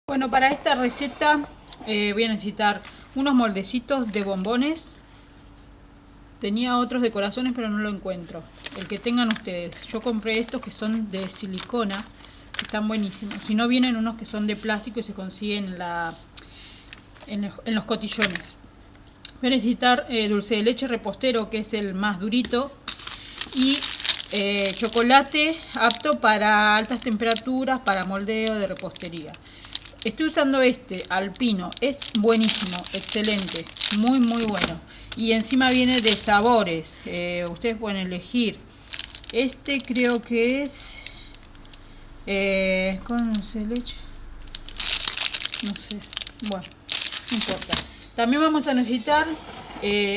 Bueno, para esta receta voy a necesitar unos moldecitos de bombones. Tenía otros de corazones, pero no lo encuentro. El que tengan ustedes. Yo compré estos que son de silicona, que están buenísimos. Si no, vienen unos que son de plástico y se consiguen en los cotillones. Voy a necesitar dulce de leche repostero, que es el más durito, y chocolate apto para altas temperaturas, para moldeo de repostería. Estoy usando este alpino, es buenísimo, excelente, muy bueno. Y encima viene de sabores, ustedes pueden elegir. Este creo que es con dulce de leche, no sé, bueno, no importa. También vamos a necesitar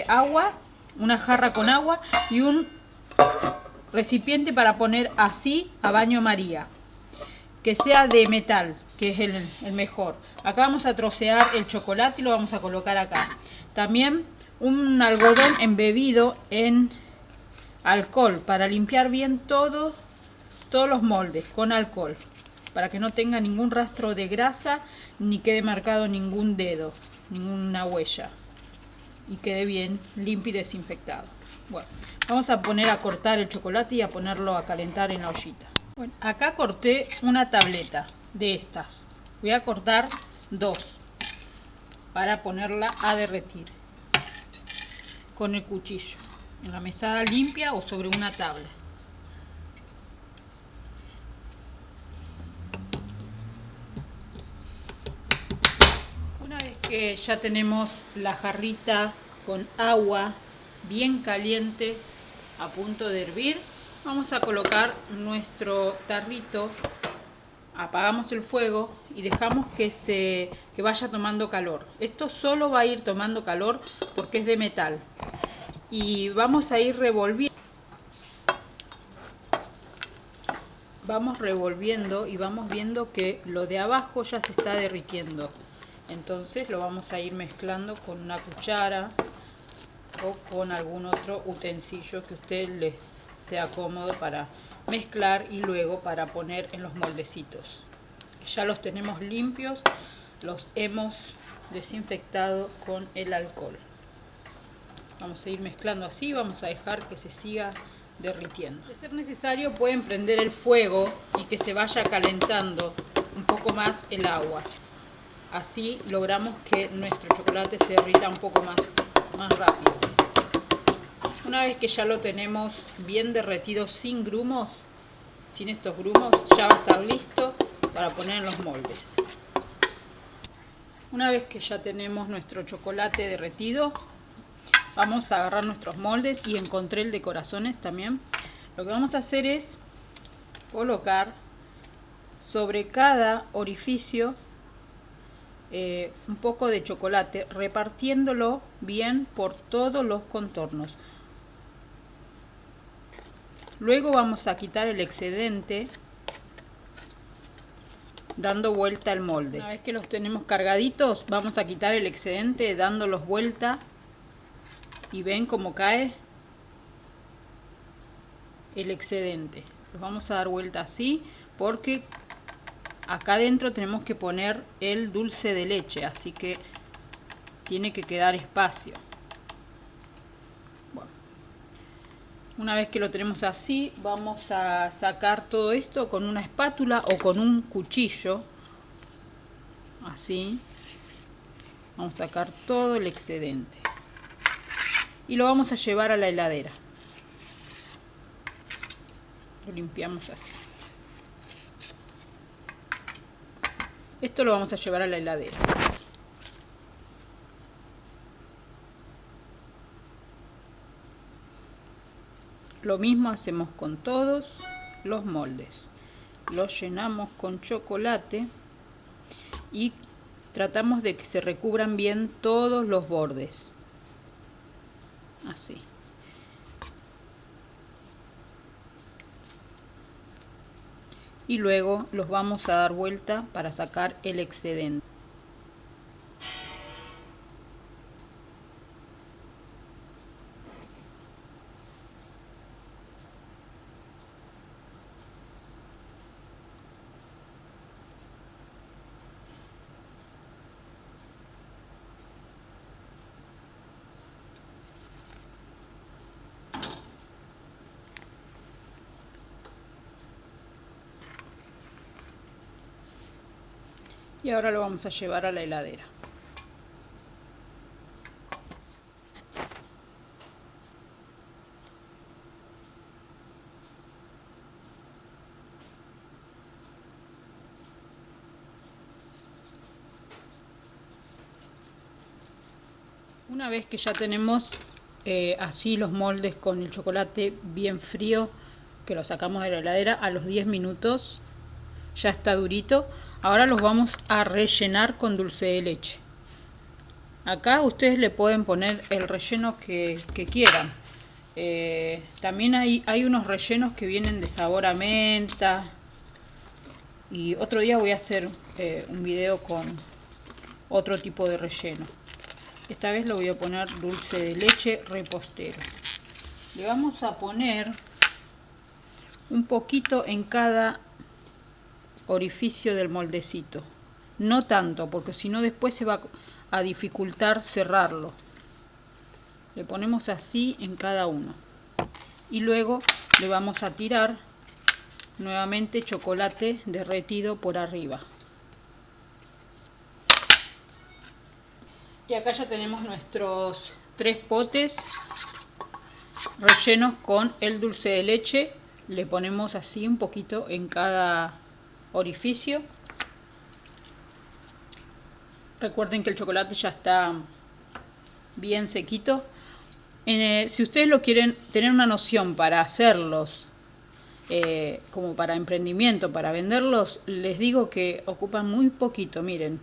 agua, una jarra con agua y un recipiente para poner así a baño María, que sea de metal, que es el mejor. Acá vamos a trocear el chocolate y lo vamos a colocar acá. También un algodón embebido en alcohol para limpiar bien todos los moldes con alcohol, para que no tenga ningún rastro de grasa ni quede marcado ningún dedo, ninguna huella, y quede bien limpio y desinfectado. Bueno, vamos a poner a cortar el chocolate y a ponerlo a calentar en la ollita. Bueno, acá corté una tableta de estas. Voy a cortar dos para ponerla a derretir con el cuchillo en la mesada limpia o sobre una tabla. Una vez que ya tenemos la jarrita con agua bien caliente a punto de hervir, vamos a colocar nuestro tarrito. Apagamos el fuego y dejamos que vaya tomando calor. Esto solo va a ir tomando calor porque es de metal. Y vamos a ir revolviendo. Vamos revolviendo y vamos viendo que lo de abajo ya se está derritiendo. Entonces lo vamos a ir mezclando con una cuchara o con algún otro utensilio que a usted les sea cómodo para mezclar y luego para poner en los moldecitos. Ya los tenemos limpios, los hemos desinfectado con el alcohol. Vamos a ir mezclando así, vamos a dejar que se siga derritiendo. De ser necesario pueden prender el fuego y que se vaya calentando un poco más el agua. Así logramos que nuestro chocolate se derrita un poco más rápido. Una vez que ya lo tenemos bien derretido sin grumos, sin estos grumos, ya va a estar listo para poner en los moldes. Una vez que ya tenemos nuestro chocolate derretido, vamos a agarrar nuestros moldes y encontré el de corazones también. Lo que vamos a hacer es colocar sobre cada orificio un poco de chocolate, repartiéndolo bien por todos los contornos. Luego vamos a quitar el excedente dando vuelta al molde. Una vez que los tenemos cargaditos, vamos a quitar el excedente dándolos vuelta y ven cómo cae el excedente. Los vamos a dar vuelta así porque acá adentro tenemos que poner el dulce de leche, así que tiene que quedar espacio. Bueno, una vez que lo tenemos así, vamos a sacar todo esto con una espátula o con un cuchillo. Así. Vamos a sacar todo el excedente. Y lo vamos a llevar a la heladera. Lo limpiamos así. Esto lo vamos a llevar a la heladera. Lo mismo hacemos con todos los moldes. Los llenamos con chocolate y tratamos de que se recubran bien todos los bordes. Así. Y luego los vamos a dar vuelta para sacar el excedente. Y ahora lo vamos a llevar a la heladera. Una vez que ya tenemos así los moldes con el chocolate bien frío, que lo sacamos de la heladera, a los 10 minutos ya está durito. Ahora los vamos a rellenar con dulce de leche. Acá ustedes le pueden poner el relleno que quieran. También hay unos rellenos que vienen de sabor a menta. Y otro día voy a hacer un video con otro tipo de relleno. Esta vez lo voy a poner dulce de leche repostero. Le vamos a poner un poquito en cada orificio del moldecito. No tanto, porque si no después se va a dificultar cerrarlo. Le ponemos así en cada uno. Y luego le vamos a tirar nuevamente chocolate derretido por arriba. Y acá ya tenemos nuestros 3 potes rellenos con el dulce de leche. Le ponemos así un poquito en cada orificio. Recuerden que el chocolate ya está bien sequito. Si ustedes lo quieren tener una noción para hacerlos como para emprendimiento, para venderlos, les digo que ocupan muy poquito. Miren,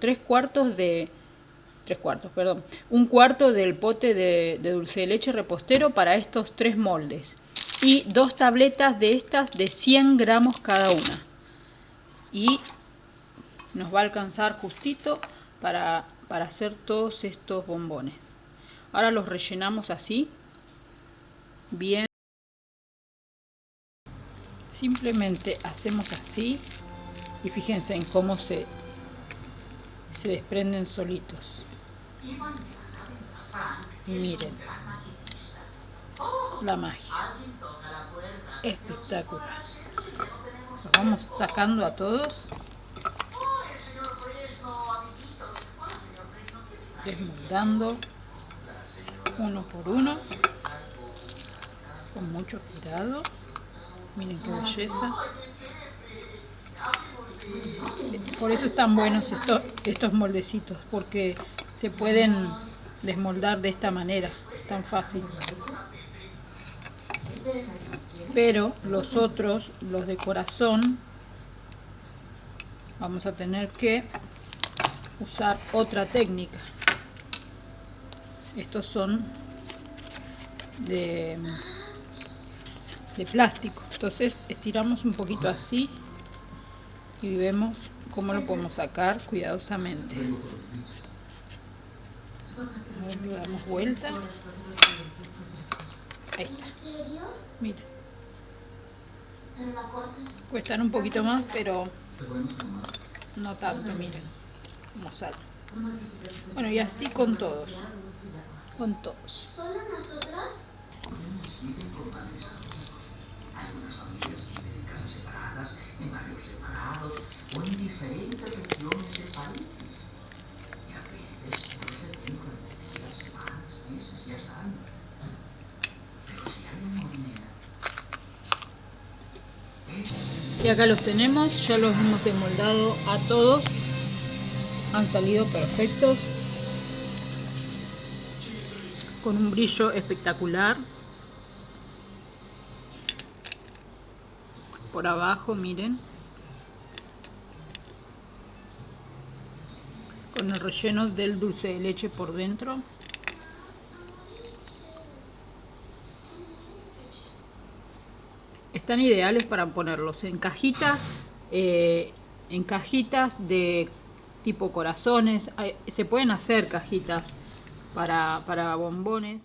un cuarto del pote de dulce de leche repostero para estos 3 moldes. Y 2 tabletas de estas de 100 gramos cada una. Y nos va a alcanzar justito para hacer todos estos bombones. Ahora los rellenamos así, bien. Simplemente hacemos así y fíjense en cómo se desprenden solitos. Y miren la magia, espectacular. Los vamos sacando a todos, desmoldando uno por uno con mucho cuidado. Miren qué belleza. Por eso están buenos estos moldecitos, porque se pueden desmoldar de esta manera, tan fácil. Pero los otros, los de corazón, vamos a tener que usar otra técnica. Estos son de plástico. Entonces estiramos un poquito así y vemos cómo lo podemos sacar cuidadosamente. A ver, le damos vuelta. Ahí está. Miren. Cuestan un poquito más, pero no tanto, miren cómo sale. Bueno, y así con todos. Con todos. ¿Solo nosotros? Algunas familias viven en casas separadas, en barrios separados o en diferentes regiones del país. Y a veces no se ven durante días, semanas, meses y hasta años. Pero si hay una manera. Y acá los tenemos, ya los hemos desmoldado a todos. Han salido perfectos. Con un brillo espectacular. Por abajo, miren. Con el relleno del dulce de leche por dentro. Están ideales para ponerlos en cajitas de tipo corazones. Se pueden hacer cajitas para bombones.